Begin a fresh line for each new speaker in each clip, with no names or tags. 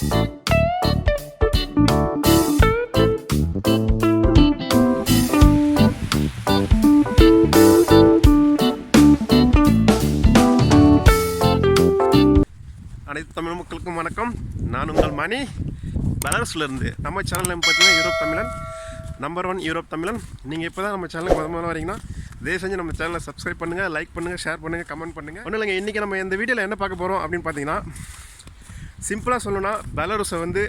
அனைத்து தமிழ் மக்களுக்கும் வணக்கம். நான் உங்கள் மணி, பெலாரஸ்லேருந்து. நம்ம சேனல் பார்த்தீங்கன்னா யூரோப் தமிழன், நம்பர் 1 யூரோப் தமிழன். நீங்கள் இப்போ தான் நம்ம சேனலுக்கு முதல்ல வரீங்கன்னா தயவு செஞ்சு நம்ம சேனலை சப்ஸ்கிரைப் பண்ணுங்கள், லைக் பண்ணுங்கள், ஷேர் பண்ணுங்கள், கமெண்ட் பண்ணுங்கள். ஒன்றும் இல்லைங்க, இன்றைக்கி நம்ம இந்த வீடியோவில் என்ன பார்க்க போகிறோம் அப்படின்னு பார்த்தீங்கன்னா, சிம்பிளாக சொல்லணும்னா பெலாரஸை வந்து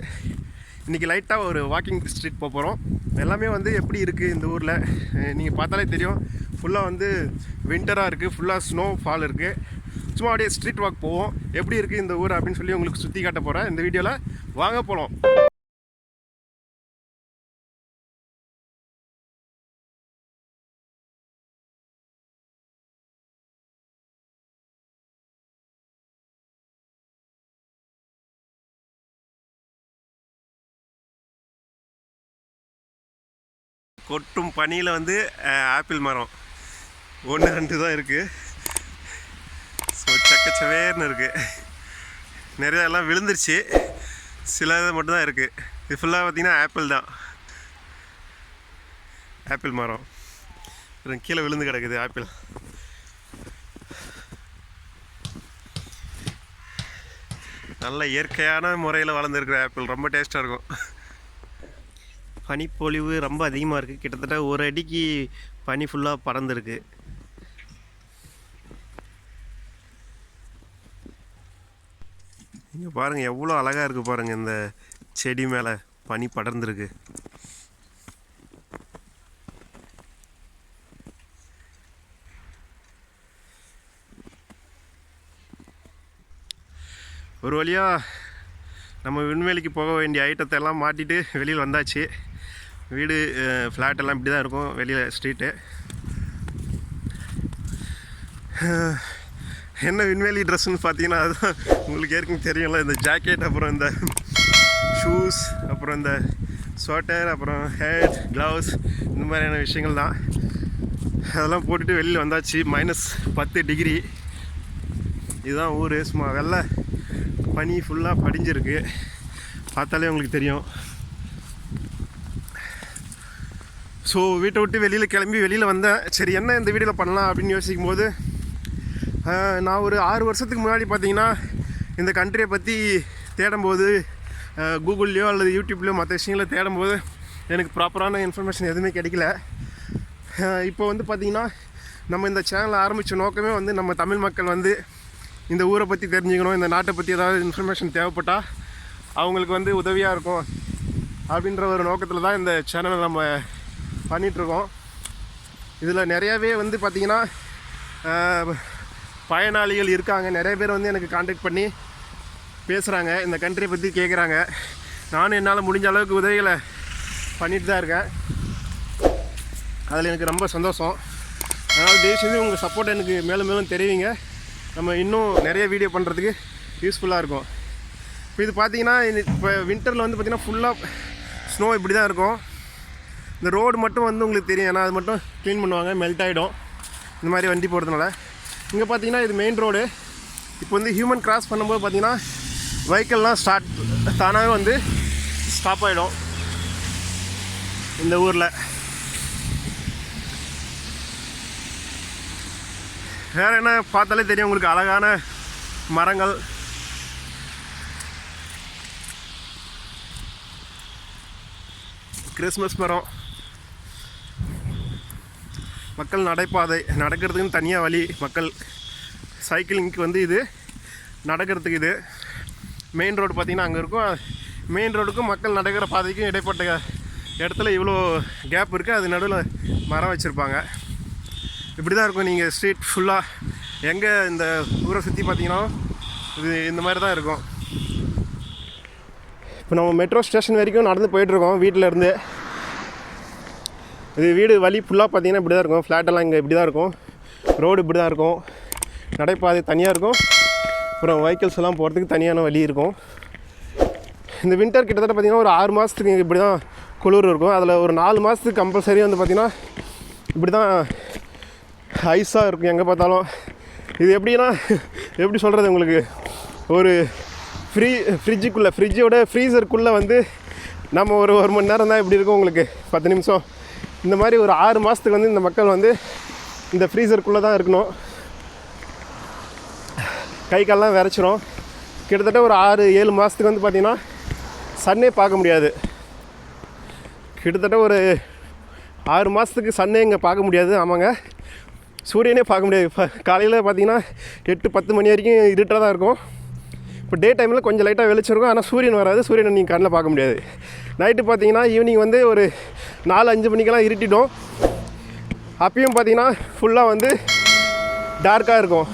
இன்றைக்கி லைட்டாக ஒரு வாக்கிங் ஸ்ட்ரீட் போக போகிறோம். எல்லாமே வந்து எப்படி இருக்குது இந்த ஊரில் நீங்கள் பார்த்தாலே தெரியும். ஃபுல்லாக வந்து வின்டராக இருக்குது, ஃபுல்லாக ஸ்னோ ஃபால் இருக்குது. சும்மா அப்படியே ஸ்ட்ரீட் வாக் போவோம். எப்படி இருக்குது இந்த ஊர் அப்படின்னு சொல்லி உங்களுக்கு சுற்றி காட்ட போகிறேன் இந்த வீடியோவில். வாங்க போகலாம். கொட்டும் பனியில் வந்து ஆப்பிள் மரம் 1-2 தான் இருக்குது. ஸோ சக்கச்சவேர்னு இருக்குது. நிறையா எல்லாம் விழுந்துருச்சு, சில இது மட்டும்தான் இருக்குது. இது ஃபுல்லாக பார்த்திங்கன்னா ஆப்பிள் தான், ஆப்பிள் மரம். கீழே விழுந்து கிடக்குது ஆப்பிள். நல்ல இயற்கையான முறையில் வளர்ந்துருக்குற ஆப்பிள், ரொம்ப டேஸ்ட்டாக இருக்கும். பனிப்பொழிவு ரொம்ப அதிகமாக இருக்குது. கிட்டத்தட்ட 1 அடிக்கு பனி ஃபுல்லாக பறந்துருக்கு. இங்கே பாருங்கள் எவ்வளோ அழகாக இருக்குது பாருங்கள். இந்த செடி மேலே பனி படர்ந்துருக்கு. ஒரு வழியாக நம்ம விண்வெளிக்கு போக வேண்டிய ஐட்டத்தை எல்லாம் மாட்டிட்டு வெளியில் வந்தாச்சு. வீடு ஃப்ளாட் எல்லாம் இப்படி தான் இருக்கும் வெளியில் ஸ்ட்ரீட்டு. என்ன விண்வெளி ட்ரெஸ்ஸுன்னு பார்த்தீங்கன்னா அதுதான் உங்களுக்கு ஏற்கனவே தெரியும்ல. இந்த ஜாக்கெட், அப்புறம் இந்த ஷூஸ், அப்புறம் இந்த ஸ்வெட்டர், அப்புறம் ஹேட், க்ளவுஸ், இந்த மாதிரியான விஷயங்கள் தான். அதெல்லாம் போட்டுட்டு வெளியில் வந்தாச்சு. -10 டிகிரி. இதுதான் ஊர். சும்மா வெள்ளை பனி ஃபுல்லாக படிஞ்சிருக்கு, பார்த்தாலே உங்களுக்கு தெரியும். ஸோ வீட்டை விட்டு வெளியில் கிளம்பி வெளியில் வந்தேன். சரி என்ன இந்த வீடியோவில் பண்ணலாம் அப்படின்னு யோசிக்கும் போது, நான் ஒரு 6 வருஷத்துக்கு முன்னாடி பார்த்தீங்கன்னா இந்த கண்ட்ரியை பற்றி தேடும்போது, கூகுள்லேயோ அல்லது யூடியூப்லேயோ மற்ற விஷயங்கள தேடும்போது எனக்கு ப்ராப்பரான இன்ஃபர்மேஷன் எதுவுமே கிடைக்கல. இப்போ வந்து பார்த்திங்கன்னா நம்ம இந்த சேனலை ஆரம்பித்த நோக்கமே வந்து நம்ம தமிழ் மக்கள் வந்து இந்த ஊரை பற்றி தெரிஞ்சுக்கணும், இந்த நாட்டை பற்றி ஏதாவது இன்ஃபர்மேஷன் தேவைப்பட்டால் அவங்களுக்கு வந்து உதவியாக இருக்கும் அப்படின்ற ஒரு நோக்கத்தில் தான் இந்த சேனலை நம்ம பண்ணிகிட்ருக்கோம். இதில் நிறையாவே வந்து பார்த்திங்கன்னா பயனாளிகள் இருக்காங்க. நிறைய பேர் வந்து எனக்கு கான்டாக்ட் பண்ணி பேசுகிறாங்க, இந்த கண்ட்ரியை பற்றி கேட்குறாங்க. நானும் என்னால் முடிஞ்ச அளவுக்கு உதவிகளை பண்ணிட்டு தான் இருக்கேன். அதில் எனக்கு ரொம்ப சந்தோஷம். அதனால் தயவு செஞ்சு உங்கள் சப்போர்ட் எனக்கு மேலும் மேலும் தெரிவிங்க. நம்ம இன்னும் நிறைய வீடியோ பண்ணுறதுக்கு யூஸ்ஃபுல்லாக இருக்கும். இப்போ இது பார்த்திங்கன்னா இப்போ வின்டரில் வந்து பார்த்திங்கன்னா ஃபுல்லாக ஸ்னோ இப்படி தான் இருக்கும். இந்த ரோடு மட்டும் வந்து உங்களுக்கு தெரியும், ஏன்னா அது மட்டும் க்ளீன் பண்ணுவாங்க, மெல்ட் ஆகிடும் இந்த மாதிரி வண்டி போகிறதுனால. இங்கே பார்த்தீங்கன்னா இது மெயின் ரோடு. இப்போ வந்து ஹியூமன் கிராஸ் பண்ணும்போது பார்த்திங்கன்னா வெஹிக்கல்லாம் தானாகவே வந்து ஸ்டாப் ஆகிடும் இந்த ஊரில். வேறு என்ன பார்த்தாலே தெரியும் உங்களுக்கு, அழகான மரங்கள். கிறிஸ்மஸ் மரம், மக்கள் நடைபாதை, நடக்கிறதுக்குன்னு தனியாக வழி. மக்கள் சைக்கிளிங்க்கு வந்து இது, நடக்கிறதுக்கு இது. மெயின் ரோடு பார்த்திங்கன்னா அங்கே இருக்கும். மெயின் ரோடுக்கும் மக்கள் நடக்கிற பாதைக்கும் இடைப்பட்ட இடத்துல இவ்வளோ கேப் இருக்குது. அது நடுவில் மரம் வச்சுருப்பாங்க. இப்படி தான் இருக்கும். நீங்கள் ஸ்ட்ரீட் ஃபுல்லாக எங்கே இந்த ஊரை சுற்றி பார்த்தீங்கன்னா இது இந்த மாதிரி தான் இருக்கும். இப்போ நம்ம மெட்ரோ ஸ்டேஷன் வரைக்கும் நடந்து போயிட்டுருக்கோம் வீட்டிலேருந்து. இது வீடு வழி ஃபுல்லாக பார்த்திங்கன்னா இப்படி தான் இருக்கும். ஃப்ளாட்டெல்லாம் இங்கே இப்படி தான் இருக்கும். ரோடு இப்படி தான் இருக்கும். நடைபாதை தனியாக இருக்கும். அப்புறம் வெஹிக்கிள்ஸ் எல்லாம் போகிறதுக்கு தனியான வழி இருக்கும். இந்த வின்டர் கிட்டத்தட்ட பார்த்திங்கன்னா ஒரு 6 மாதத்துக்கு இங்கே இப்படி தான் குளிர் இருக்கும். அதில் ஒரு 4 மாதத்துக்கு கம்பல்சரி வந்து பார்த்திங்கன்னா இப்படி தான் ஐஸாக இருக்கும் எங்கே பார்த்தாலும். இது எப்படின்னா எப்படி சொல்கிறது உங்களுக்கு, ஒரு ஃப்ரிட்ஜோட ஃப்ரீசருக்குள்ளே வந்து நம்ம ஒரு மணி நேரம் தான் எப்படி இருக்கும் உங்களுக்கு 10 நிமிஷம் இந்த மாதிரி ஒரு 6 மாதத்துக்கு வந்து இந்த மக்கள் வந்து இந்த ஃப்ரீசருக்குள்ளே தான் இருக்கணும். கை கால்லாம் விரைச்சிரும். கிட்டத்தட்ட ஒரு 6-7 மாதத்துக்கு வந்து பார்த்திங்கன்னா சன்னே பார்க்க முடியாது. கிட்டத்தட்ட ஒரு 6 மாதத்துக்கு சன்னே இங்கே பார்க்க முடியாது. ஆமாங்க, சூரியனே பார்க்க முடியாது. இப்போ காலையில் பார்த்திங்கன்னா 8-10 மணி வரைக்கும் இருட்டாக தான் இருக்கும். இப்போ டே டைமில் கொஞ்சம் லைட்டாக வெளிச்சிருக்கும், ஆனால் சூரியன் வராது. சூரியனை நீங்கள் கண்ணில் பார்க்க முடியாது. நைட்டு பார்த்தீங்கன்னா ஈவினிங் வந்து ஒரு 4-5 மணிக்கெல்லாம் இருட்டிடும். அப்பயும் பார்த்தீங்கன்னா ஃபுல்லாக வந்து டார்க்காக இருக்கும்.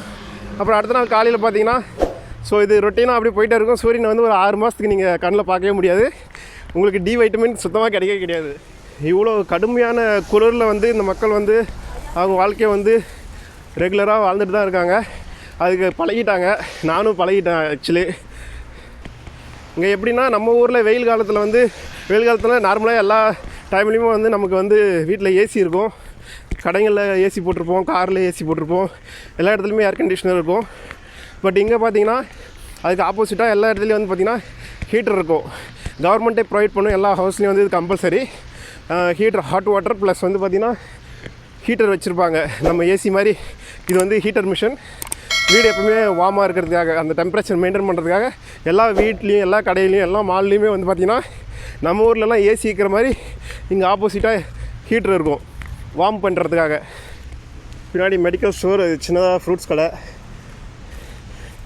அப்புறம் அடுத்த நாள் காலையில் பார்த்தீங்கன்னா ஸோ இது ரொட்டீனாக அப்படி போயிட்டே இருக்கும். சூரியனை வந்து ஒரு 6 மாதத்துக்கு நீங்கள் கண்ணில் பார்க்கவே முடியாது. உங்களுக்கு டி வைட்டமின் சுத்தமாக கிடைக்கவே கிடையாது. இவ்வளோ கடுமையான குளிரில் வந்து இந்த மக்கள் வந்து அவங்க வாழ்க்கையை வந்து ரெகுலராக வாழ்ந்துட்டு தான் இருக்காங்க. அதுக்கு பழகிட்டாங்க. நானும் பழகிட்டேன் ஆக்சுவலி. இங்கே எப்படின்னா நம்ம ஊரில் வெயில் காலத்தில் நார்மலாக எல்லா டைம்லேயுமே வந்து நமக்கு வந்து வீட்டில் ஏசி இருக்கும். கடைகளில் ஏசி போட்டிருப்போம், காரில் ஏசி போட்டிருப்போம், எல்லா இடத்துலையுமே ஏர் கண்டிஷனர் இருக்கும். பட் இங்கே பார்த்தீங்கன்னா அதுக்கு ஆப்போசிட்டாக எல்லா இடத்துலையும் வந்து பார்த்திங்கன்னா ஹீட்டர் இருக்கும். கவர்மெண்ட்டே ப்ரொவைட் பண்ணும் எல்லா ஹவுஸ்லேயும் வந்து இது compulsory heater, hot water plus வந்து பார்த்திங்கன்னா ஹீட்டர் வச்சுருப்பாங்க. நம்ம ஏசி மாதிரி இது வந்து ஹீட்டர் மிஷின். வீடு எப்பவுமே வார்மாக இருக்கிறதுக்காக, அந்த டெம்பரேச்சர் மெயின்டைன் பண்ணுறதுக்காக எல்லா வீட்லேயும் எல்லா கடையிலையும் எல்லா மால்லையுமே வந்து பார்த்திங்கன்னா நம்ம ஊர்லலாம் ஏசி இருக்கிற மாதிரி இங்கே ஆப்போசிட்டாக ஹீட்டர் இருக்கும் வார்ம் பண்ணுறதுக்காக. பின்னாடி மெடிக்கல் ஸ்டோர், சின்னதாக ஃப்ரூட்ஸ் கடை.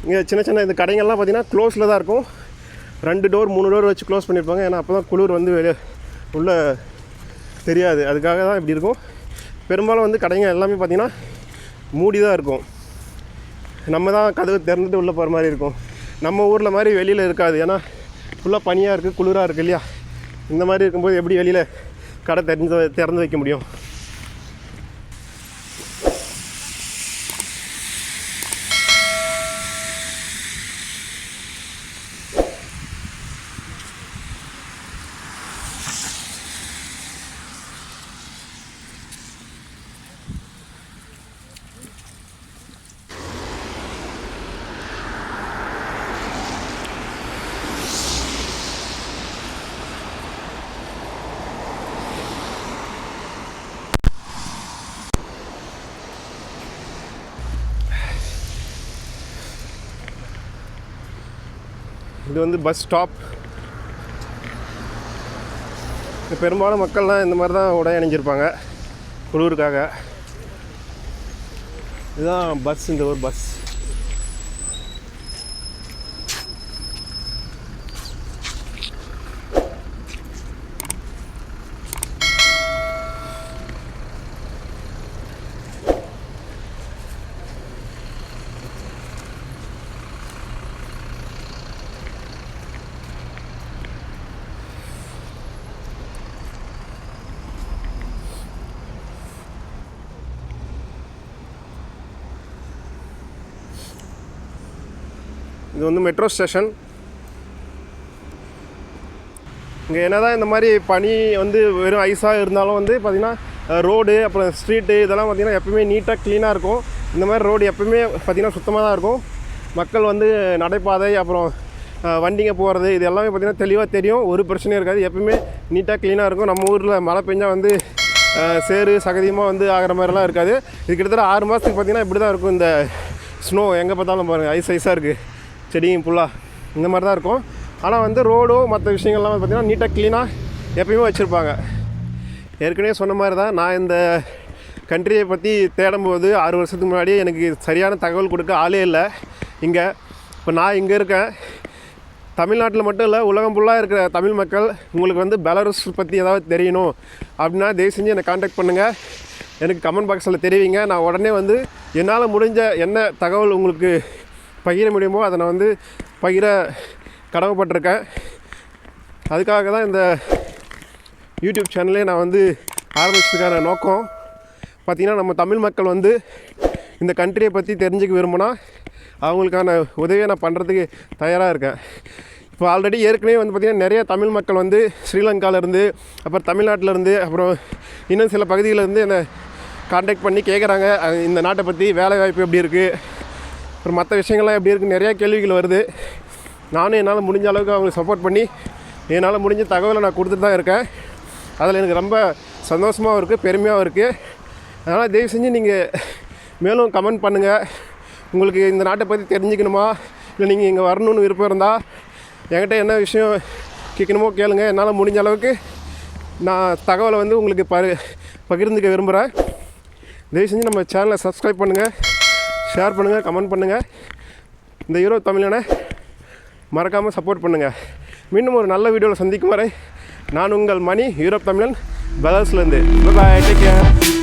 இங்கே சின்ன இந்த கடைங்கள்லாம் பார்த்திங்கன்னா க்ளோஸில் தான் இருக்கும். 2 டோர் 3 டோர் வச்சு க்ளோஸ் பண்ணியிருப்பாங்க. ஏன்னா அப்போ தான் குளிர் வந்து வெளியே உள்ளே தெரியாது. அதுக்காக தான் இப்படி இருக்கும். பெரும்பாலும் வந்து கடைங்க எல்லாமே பார்த்திங்கன்னா மூடி தான் இருக்கும். நம்ம தான் கதவு திறந்துட்டு உள்ளே போகிற மாதிரி இருக்கும். நம்ம ஊரில் மாதிரி வெளியில் இருக்காது. ஏன்னா ஃபுல்லாக பனியாக இருக்குது, குளிராக இருக்குது இல்லையா. இந்த மாதிரி இருக்கும்போது எப்படி வெளியில் கடை திறந்து வைக்க முடியும்? இது வந்து பஸ் ஸ்டாப். பெரும்பாலும் மக்கள்லாம் இந்த மாதிரி தான் உடை அணிஞ்சிருப்பாங்க குளிருக்காக. இதுதான் பஸ், இந்த ஒரு பஸ். இது வந்து மெட்ரோ ஸ்டேஷன். இங்கே என்ன தான் இந்த மாதிரி பனி வந்து வெறும் ஐஸாக இருந்தாலும் வந்து பார்த்திங்கன்னா ரோடு அப்புறம் ஸ்ட்ரீட்டு இதெல்லாம் பார்த்திங்கன்னா எப்பவுமே நீட்டாக க்ளீனாக இருக்கும். இந்த மாதிரி ரோடு எப்பவுமே பார்த்திங்கன்னா சுத்தமாக தான் இருக்கும். மக்கள் வந்து நடைபாதை அப்புறம் வண்டிங்க போகிறது இது எல்லாமே பார்த்திங்கன்னா தெளிவாக தெரியும். ஒரு பிரச்சனையும் இருக்காது. எப்பவுமே நீட்டாக க்ளீனாக இருக்கும். நம்ம ஊரில் மழை பெஞ்சால் வந்து சேறு சகதியமாக வந்து ஆகிற மாதிரிலாம் இருக்காது. இது கிட்டத்தட்ட 6 மாதத்துக்கு பார்த்திங்கன்னா இப்படி தான் இருக்கும். இந்த ஸ்னோ எங்கே பார்த்தாலும் பாருங்கள் ஐஸாக இருக்குது, செடியும் ஃபுல்லாக இந்த மாதிரி தான் இருக்கும். ஆனால் வந்து ரோடோ மற்ற விஷயங்கள்லாம் பார்த்திங்கன்னா நீட்டாக க்ளீனாக எப்பயுமே வச்சுருப்பாங்க. ஏற்கனவே சொன்ன மாதிரி தான் நான் இந்த கண்ட்ரியை பற்றி தேடும்போது 6 வருஷத்துக்கு முன்னாடியே எனக்கு சரியான தகவல் கொடுக்க ஆளே இல்லை இங்கே. இப்போ நான் இங்கே இருக்கேன். தமிழ்நாட்டில் மட்டும் இல்லை, உலகம் ஃபுல்லாக இருக்கிற தமிழ் மக்கள் உங்களுக்கு வந்து பெலாரஸ் பற்றி ஏதாவது தெரியணும் அப்படின்னா தயவு செஞ்சு என்னை காண்டாக்ட் பண்ணுங்கள். எனக்கு கமெண்ட் பாக்ஸில் தெரிவிங்க. நான் உடனே வந்து என்னால் முடிஞ்ச என்ன தகவல் உங்களுக்கு பகிர முடியுமோ அதை நான் வந்து பகிர கடமைப்பட்டிருக்கேன். அதுக்காக தான் இந்த யூடியூப் சேனலே நான் வந்து ஆரம்பிச்சதுக்கான நோக்கம். பார்த்திங்கன்னா நம்ம தமிழ் மக்கள் வந்து இந்த கண்ட்ரியை பற்றி தெரிஞ்சுக்க விரும்பினா அவங்களுக்கான உதவியை நான் பண்ணுறதுக்கு தயாராக இருக்கேன். இப்போ ஆல்ரெடி ஏற்கனவே வந்து பார்த்திங்கன்னா நிறைய தமிழ் மக்கள் வந்து ஸ்ரீலங்காவிலேருந்து அப்புறம் தமிழ்நாட்டிலேருந்து அப்புறம் இன்னும் சில பகுதியிலேருந்து என்னை காண்டாக்ட் பண்ணி கேட்குறாங்க இந்த நாட்டை பற்றி, வேலைவாய்ப்பு எப்படி இருக்குது, அப்புறம் மற்ற விஷயங்கள்லாம் எப்படி இருக்குது, நிறையா கேள்விகள் வருது. நானும் என்னால் முடிஞ்ச அளவுக்கு அவங்களுக்கு சப்போர்ட் பண்ணி என்னால் முடிஞ்ச தகவலை நான் கொடுத்துட்டு தான் இருக்கேன். அதில் எனக்கு ரொம்ப சந்தோஷமாகவும் இருக்குது, பெருமையாகவும் இருக்குது. அதனால் தயவு செஞ்சு நீங்கள் மேலும் கமெண்ட் பண்ணுங்கள். உங்களுக்கு இந்த நாட்டை பற்றி தெரிஞ்சுக்கணுமா, இல்லை நீங்கள் இங்கே வரணும்னு விருப்பம் இருந்தால் என்கிட்ட என்ன விஷயம் கேட்கணுமோ கேளுங்க. என்னால் முடிஞ்ச அளவுக்கு நான் தகவலை வந்து உங்களுக்கு பகிர்ந்துக்க விரும்புகிறேன். தயவு செஞ்சு நம்ம சேனலை சப்ஸ்கிரைப் பண்ணுங்கள், ஷேர் பண்ணுங்கள், கமெண்ட் பண்ணுங்கள். இந்த யூரோப் தமிழனை மறக்காமல் சப்போர்ட் பண்ணுங்கள். மீண்டும் ஒரு நல்ல வீடியோவில் சந்திக்கும் வரை நான் உங்கள் மணி, யூரோப் தமிழன், பெலாரஸ்லேருந்து. By, take care.